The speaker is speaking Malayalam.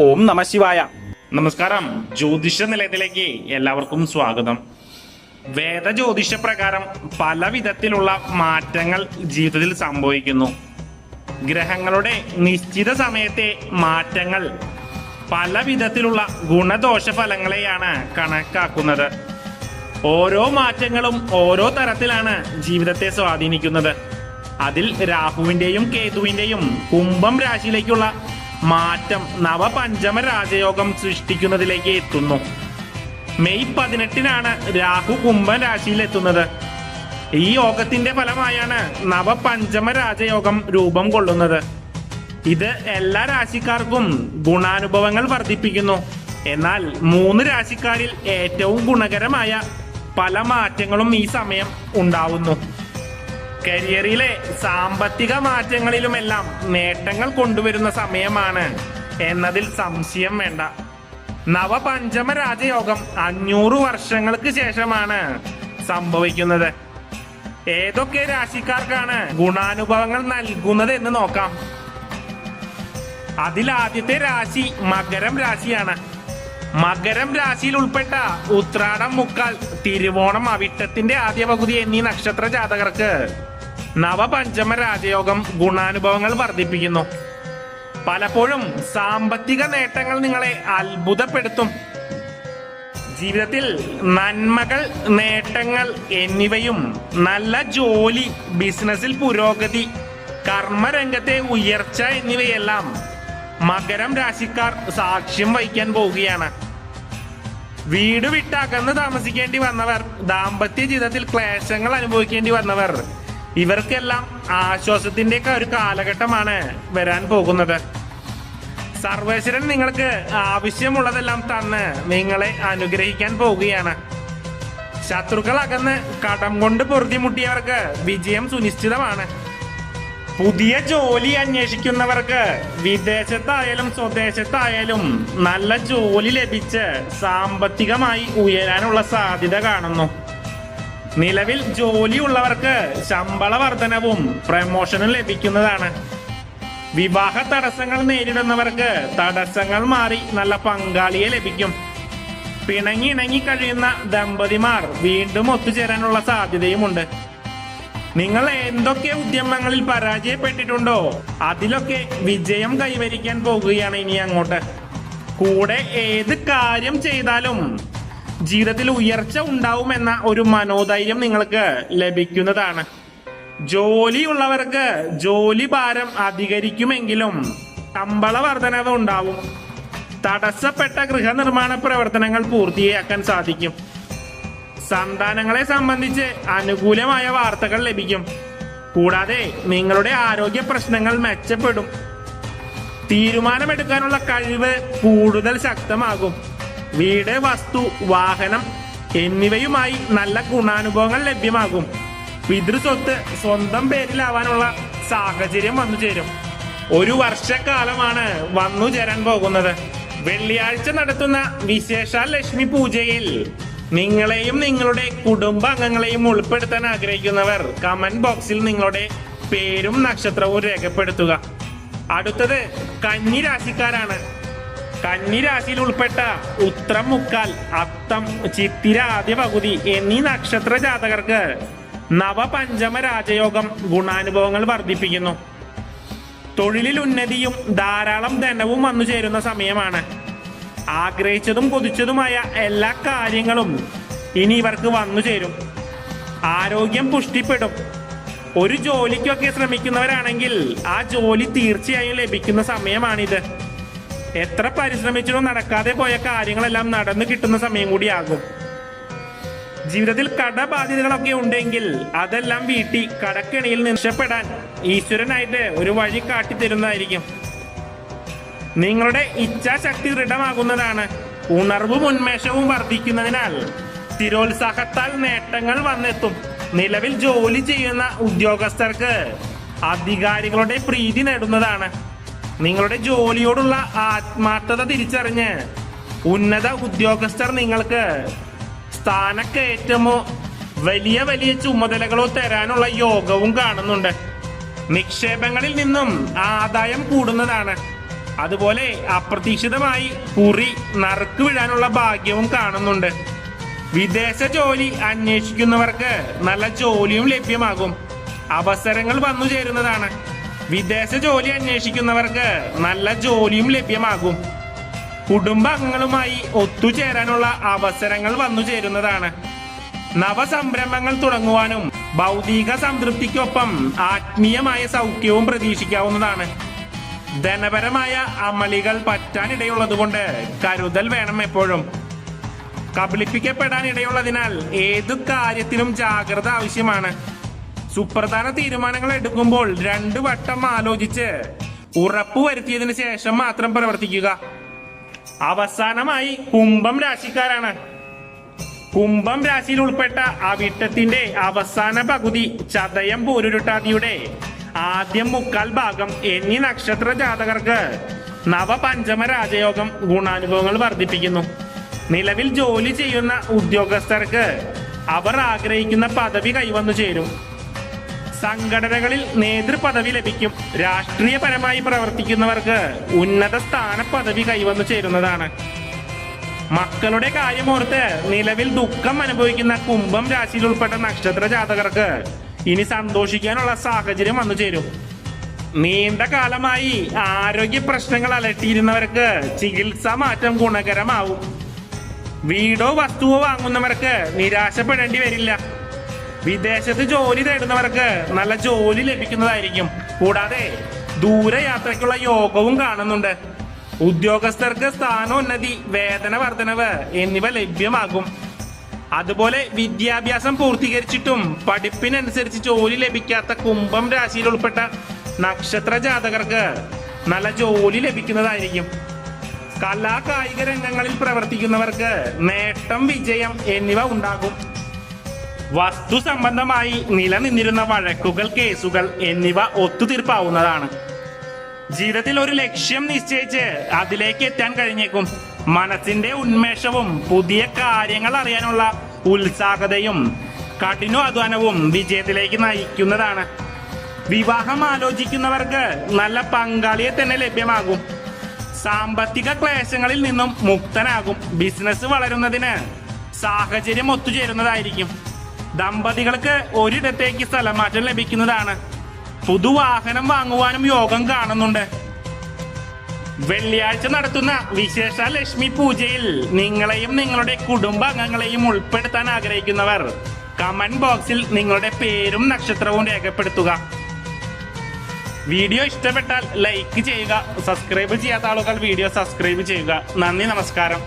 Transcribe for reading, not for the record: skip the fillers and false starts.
ഓം നമ ശിവായ. നമസ്കാരം. ജ്യോതിഷ നിലയത്തിലേക്ക് എല്ലാവർക്കും സ്വാഗതം. വേദ ജ്യോതിഷ പ്രകാരം പല വിധത്തിലുള്ള മാറ്റങ്ങൾ ജീവിതത്തിൽ സംഭവിക്കുന്നു. ഗ്രഹങ്ങളുടെ നിശ്ചിത സമയത്തെ മാറ്റങ്ങൾ പല വിധത്തിലുള്ള ഗുണദോഷ ഫലങ്ങളെയാണ് കണക്കാക്കുന്നത്. ഓരോ മാറ്റങ്ങളും ഓരോ തരത്തിലാണ് ജീവിതത്തെ സ്വാധീനിക്കുന്നത്. അതിൽ രാഹുവിന്റെയും കേതുവിന്റെയും കുംഭം രാശിയിലേക്കുള്ള മാറ്റം നവപഞ്ചമ രാജയോഗം സൃഷ്ടിക്കുന്നതിലേക്ക് എത്തുന്നു. മെയ് 18-നാണ് രാഹു കുംഭം രാശിയിൽ എത്തുന്നത്. ഈ യോഗത്തിന്റെ ഫലമായാണ് നവപഞ്ചമ രാജയോഗം രൂപം കൊള്ളുന്നത്. ഇത് എല്ലാ രാശിക്കാർക്കും ഗുണാനുഭവങ്ങൾ വർദ്ധിപ്പിക്കുന്നു. എന്നാൽ 3 രാശിക്കാരിൽ ഏറ്റവും ഗുണകരമായ പല മാറ്റങ്ങളും ഈ സമയം ഉണ്ടാവുന്നു. കരിയറിലെ സാമ്പത്തിക മാറ്റങ്ങളിലുമെല്ലാം നേട്ടങ്ങൾ കൊണ്ടുവരുന്ന സമയമാണ് എന്നതിൽ സംശയം വേണ്ട. നവപഞ്ചമ രാജയോഗം 500 വർഷങ്ങൾക്ക് ശേഷമാണ് സംഭവിക്കുന്നത്. ഏതൊക്കെ രാശിക്കാർക്കാണ് ഗുണാനുഭവങ്ങൾ നൽകുന്നത് എന്ന് നോക്കാം. അതിലാദ്യത്തെ രാശി മകരം രാശിയാണ്. മകരം രാശിയിൽ ഉൾപ്പെട്ട ഉത്രാടം, മുക്കാൽ, തിരുവോണം, അവിട്ടത്തിന്റെ ആദ്യ പകുതി എന്നീ നക്ഷത്ര ജാതകർക്ക് നവപഞ്ചമ രാജയോഗം ഗുണാനുഭവങ്ങൾ വർദ്ധിപ്പിക്കുന്നു. പലപ്പോഴും സാമ്പത്തിക നേട്ടങ്ങൾ നിങ്ങളെ അത്ഭുതപ്പെടുത്തും. ജീവിതത്തിൽ നന്മകൾ, നേട്ടങ്ങൾ എന്നിവയും നല്ല ജോലി, ബിസിനസ്സിൽ പുരോഗതി, കർമ്മരംഗത്തെ ഉയർച്ച എന്നിവയെല്ലാം മകരം രാശിക്കാർ സാക്ഷ്യം വഹിക്കാൻ പോവുകയാണ്. വീട് വിട്ട് അകന്ന് താമസിക്കേണ്ടി വന്നവർ, ദാമ്പത്യ ജീവിതത്തിൽ ക്ലേശങ്ങൾ അനുഭവിക്കേണ്ടി വന്നവർ, ഇവർക്കെല്ലാം ആശ്വാസത്തിന്റെ ഒരു കാലഘട്ടമാണ് വരാൻ പോകുന്നത്. സർവേശ്വരൻ നിങ്ങൾക്ക് ആവശ്യമുള്ളതെല്ലാം തന്ന് നിങ്ങളെ അനുഗ്രഹിക്കാൻ പോവുകയാണ്. ശത്രുക്കൾ അകന്ന് കടം കൊണ്ട് പൊറുതിമുട്ടിയവർക്ക് വിജയം സുനിശ്ചിതമാണ്. പുതിയ ജോലി അന്വേഷിക്കുന്നവർക്ക് വിദേശത്തായാലും സ്വദേശത്തായാലും നല്ല ജോലി ലഭിച്ച് സാമ്പത്തികമായി ഉയരാനുള്ള സാധ്യത കാണുന്നു. നിലവിൽ ജോലിയുള്ളവർക്ക് ശമ്പള വർധനവും പ്രമോഷനും ലഭിക്കുന്നതാണ്. വിവാഹ തടസ്സങ്ങൾ നേരിടുന്നവർക്ക് തടസ്സങ്ങൾ മാറി നല്ല പങ്കാളിയെ ലഭിക്കും. പിണങ്ങി കഴിയുന്ന ദമ്പതിമാർ വീണ്ടും ഒത്തുചേരാനുള്ള സാധ്യതയുമുണ്ട്. നിങ്ങൾ എന്തൊക്കെ ഉദ്യമങ്ങളിൽ പരാജയപ്പെട്ടിട്ടുണ്ടോ അതിലൊക്കെ വിജയം കൈവരിക്കാൻ പോകുകയാണ് ഇനി അങ്ങോട്ട്. കൂടെ ഏത് കാര്യം ചെയ്താലും ജീവിതത്തിൽ ഉയർച്ച ഉണ്ടാവുമെന്ന ഒരു മനോധൈര്യം നിങ്ങൾക്ക് ലഭിക്കുന്നതാണ്. ജോലിയുള്ളവർക്ക് ജോലി ഭാരം അധികരിക്കുമെങ്കിലും ശമ്പള വർധനവ് ഉണ്ടാവും. തടസ്സപ്പെട്ട ഗൃഹനിർമ്മാണ പ്രവർത്തനങ്ങൾ പൂർത്തിയാക്കാൻ സാധിക്കും. സന്താനങ്ങളെ സംബന്ധിച്ച് അനുകൂലമായ വാർത്തകൾ ലഭിക്കും. കൂടാതെ നിങ്ങളുടെ ആരോഗ്യ പ്രശ്നങ്ങൾ മെച്ചപ്പെടും. തീരുമാനമെടുക്കാനുള്ള കഴിവ് കൂടുതൽ ശക്തമാകും. വീട്, വസ്തു, വാഹനം എന്നിവയുമായി നല്ല ഗുണാനുഭവങ്ങൾ ലഭ്യമാകും. പിതൃസ്വത്ത് സ്വന്തം പേരിലാവാനുള്ള സാഹചര്യം വന്നു ചേരും. ഒരു വർഷക്കാലമാണ് വന്നു ചേരാൻ പോകുന്നത്. വെള്ളിയാഴ്ച നടത്തുന്ന വിശേഷാൽ ലക്ഷ്മി പൂജയിൽ നിങ്ങളെയും നിങ്ങളുടെ കുടുംബാംഗങ്ങളെയും ഉൾപ്പെടുത്താൻ ആഗ്രഹിക്കുന്നവർ കമന്റ് ബോക്സിൽ നിങ്ങളുടെ പേരും നക്ഷത്രവും രേഖപ്പെടുത്തുക. അടുത്തത് കന്നി രാശിക്കാരാണ്. കന്നി രാശിയിൽ ഉൾപ്പെട്ട ഉത്രം, മുക്കാൽ, അത്തം, ചിത്തിര ആദ്യ പകുതി എന്നീ നക്ഷത്ര ജാതകർക്ക് നവപഞ്ചമ രാജയോഗം ഗുണാനുഭവങ്ങൾ വർദ്ധിപ്പിക്കുന്നു. തൊഴിലിൽ ഉന്നതിയും ധാരാളം ധനവും വന്നു ചേരുന്ന സമയമാണ്. ആഗ്രഹിച്ചതും കൊതിച്ചതുമായ എല്ലാ കാര്യങ്ങളും ഇനി ഇവർക്ക് വന്നു ചേരും. ആരോഗ്യം പുഷ്ടിപ്പെടും. ഒരു ജോലിക്കൊക്കെ ശ്രമിക്കുന്നവരാണെങ്കിൽ ആ ജോലി തീർച്ചയായും ലഭിക്കുന്ന സമയമാണിത്. എത്ര പരിശ്രമിച്ചിട്ടും നടക്കാതെ പോയ കാര്യങ്ങളെല്ലാം നടന്നു കിട്ടുന്ന സമയം കൂടിയാകും. ജീവിതത്തിൽ കടബാധ്യതകളൊക്കെ ഉണ്ടെങ്കിൽ അതെല്ലാം വീട്ടി കടക്കെണിയിൽ രക്ഷപ്പെടാൻ ഈശ്വരനായിട്ട് ഒരു വഴി കാട്ടിത്തരുന്നതായിരിക്കും. നിങ്ങളുടെ ഇച്ഛാശക്തി ദൃഢമാകുന്നതാണ്. ഉണർവും ഉന്മേഷവും വർദ്ധിക്കുന്നതിനാൽ സ്ഥിരോത്സാഹത്താൽ നേട്ടങ്ങൾ വന്നെത്തും. നിലവിൽ ജോലി ചെയ്യുന്ന ഉദ്യോഗസ്ഥർക്ക് അധികാരികളുടെ പ്രീതി നേടുന്നതാണ്. നിങ്ങളുടെ ജോലിയോടുള്ള ആത്മാർത്ഥത തിരിച്ചറിഞ്ഞ് ഉന്നത ഉദ്യോഗസ്ഥർ നിങ്ങൾക്ക് സ്ഥാനക്കയറ്റമോ വലിയ വലിയ ചുമതലകളോ തരാനുള്ള യോഗവും കാണുന്നുണ്ട്. നിക്ഷേപങ്ങളിൽ നിന്നും ആദായം കൂടുന്നതാണ്. അതുപോലെ അപ്രതീക്ഷിതമായി കുറി നറുക്ക് വീഴാനുള്ള ഭാഗ്യവും കാണുന്നുണ്ട്. വിദേശ ജോലി അന്വേഷിക്കുന്നവർക്ക് നല്ല ജോലിയും ലഭ്യമാകും. അവസരങ്ങൾ വന്നു ചേരുന്നതാണ്. വിദേശ ജോലി അന്വേഷിക്കുന്നവർക്ക് നല്ല ജോലിയും ലഭ്യമാകും. കുടുംബാംഗങ്ങളുമായി ഒത്തുചേരാനുള്ള അവസരങ്ങൾ വന്നു ചേരുന്നതാണ്. നവസംരംഭങ്ങൾ തുടങ്ങുവാനും ഭൗതിക സംതൃപ്തിക്കൊപ്പം ആത്മീയമായ സൗഖ്യവും പ്രതീക്ഷിക്കാവുന്നതാണ്. ധനപരമായ അമളികൾ പറ്റാനിടയുള്ളതുകൊണ്ട് കരുതൽ വേണം എപ്പോഴും. കബളിപ്പിക്കപ്പെടാനിടയുള്ളതിനാൽ ഏതു കാര്യത്തിലും ജാഗ്രത ആവശ്യമാണ്. സുപ്രധാന തീരുമാനങ്ങൾ എടുക്കുമ്പോൾ 2 വട്ടം ആലോചിച്ച് ഉറപ്പുവരുത്തിയതിനു ശേഷം മാത്രം പ്രവർത്തിക്കുക. അവസാനമായി കുംഭം രാശിക്കാരാണ്. കുംഭം രാശിയിൽ ഉൾപ്പെട്ട അവിട്ടത്തിന്റെ അവസാന പകുതി, ചതയം പൂരുരുട്ടാതിയുടെ ആദ്യം 3/4 ഭാഗം എന്നീ നക്ഷത്ര ജാതകർക്ക് നവപഞ്ചമ രാജയോഗം ഗുണാനുഭവങ്ങൾ വർദ്ധിപ്പിക്കുന്നു. നിലവിൽ ജോലി ചെയ്യുന്ന ഉദ്യോഗസ്ഥർക്ക് അവർ ആഗ്രഹിക്കുന്ന പദവി കൈവന്നു ചേരും. സംഘടനകളിൽ നേതൃപദവി ലഭിക്കും. രാഷ്ട്രീയപരമായി പ്രവർത്തിക്കുന്നവർക്ക് ഉന്നത സ്ഥാന പദവി കൈവന്നു ചേരുന്നതാണ്. മക്കളുടെ കാര്യമോർത്ത് നിലവിൽ ദുഃഖം അനുഭവിക്കുന്ന കുംഭം രാശിയിൽ ഉൾപ്പെട്ട നക്ഷത്ര ജാതകർക്ക് ഇനി സന്തോഷിക്കാനുള്ള സാഹചര്യം വന്നു ചേരും. നീണ്ട കാലമായി ആരോഗ്യ പ്രശ്നങ്ങൾ അലട്ടിയിരുന്നവർക്ക് ചികിത്സാ മാറ്റം ഗുണകരമാവും. വീടോ വസ്തുവോ വാങ്ങുന്നവർക്ക് നിരാശപ്പെടേണ്ടി വരില്ല. വിദേശത്ത് ജോലി തേടുന്നവർക്ക് നല്ല ജോലി ലഭിക്കുന്നതായിരിക്കും. കൂടാതെ ദൂരയാത്രയ്ക്കുള്ള യോഗവും കാണുന്നുണ്ട്. ഉദ്യോഗസ്ഥർക്ക് സ്ഥാനോന്നതി, വേതന വർധനവ് എന്നിവ ലഭ്യമാകും. അതുപോലെ വിദ്യാഭ്യാസം പൂർത്തീകരിച്ചിട്ടും പഠിപ്പിനനുസരിച്ച് ജോലി ലഭിക്കാത്ത കുംഭം രാശിയിൽ ഉൾപ്പെട്ട നക്ഷത്ര ജാതകർക്ക് നല്ല ജോലി ലഭിക്കുന്നതായിരിക്കും. കലാ കായിക രംഗങ്ങളിൽ പ്രവർത്തിക്കുന്നവർക്ക് നേട്ടം, വിജയം എന്നിവ ഉണ്ടാകും. വസ്തു സംബന്ധമായി നിലനിന്നിരുന്ന വഴക്കുകൾ, കേസുകൾ എന്നിവ ഒത്തുതീർപ്പാവുന്നതാണ്. ജീവിതത്തിൽ ഒരു ലക്ഷ്യം നിശ്ചയിച്ച് അതിലേക്ക് എത്താൻ കഴിഞ്ഞേക്കും. മനസ്സിന്റെ ഉന്മേഷവും പുതിയ കാര്യങ്ങൾ അറിയാനുള്ള ഉത്സാഹതയും കഠിനാധ്വാനവും വിജയത്തിലേക്ക് നയിക്കുന്നതാണ്. വിവാഹം ആലോചിക്കുന്നവർക്ക് നല്ല പങ്കാളിയെ തന്നെ ലഭ്യമാകും. സാമ്പത്തിക ക്ലേശങ്ങളിൽ നിന്നും മുക്തനാകും. ബിസിനസ് വളരുന്നതിന് സാഹചര്യം ഒത്തുചേരുന്നതായിരിക്കും. ദമ്പതികൾക്ക് ഒരിടത്തേക്ക് സ്ഥലമാറ്റം ലഭിക്കുന്നതാണ്. പുതുവാഹനം വാങ്ങുവാനും യോഗം കാണുന്നുണ്ട്. വെള്ളിയാഴ്ച നടത്തുന്ന വിശേഷ ലക്ഷ്മി പൂജയിൽ നിങ്ങളെയും നിങ്ങളുടെ കുടുംബാംഗങ്ങളെയും ഉൾപ്പെടുത്താൻ ആഗ്രഹിക്കുന്നവർ കമന്റ് ബോക്സിൽ നിങ്ങളുടെ പേരും നക്ഷത്രവും രേഖപ്പെടുത്തുക. വീഡിയോ ഇഷ്ടപ്പെട്ടാൽ ലൈക്ക് ചെയ്യുക. സബ്സ്ക്രൈബ് ചെയ്യാത്ത ആളുകൾ വീഡിയോ സബ്സ്ക്രൈബ് ചെയ്യുക. നന്ദി, നമസ്കാരം.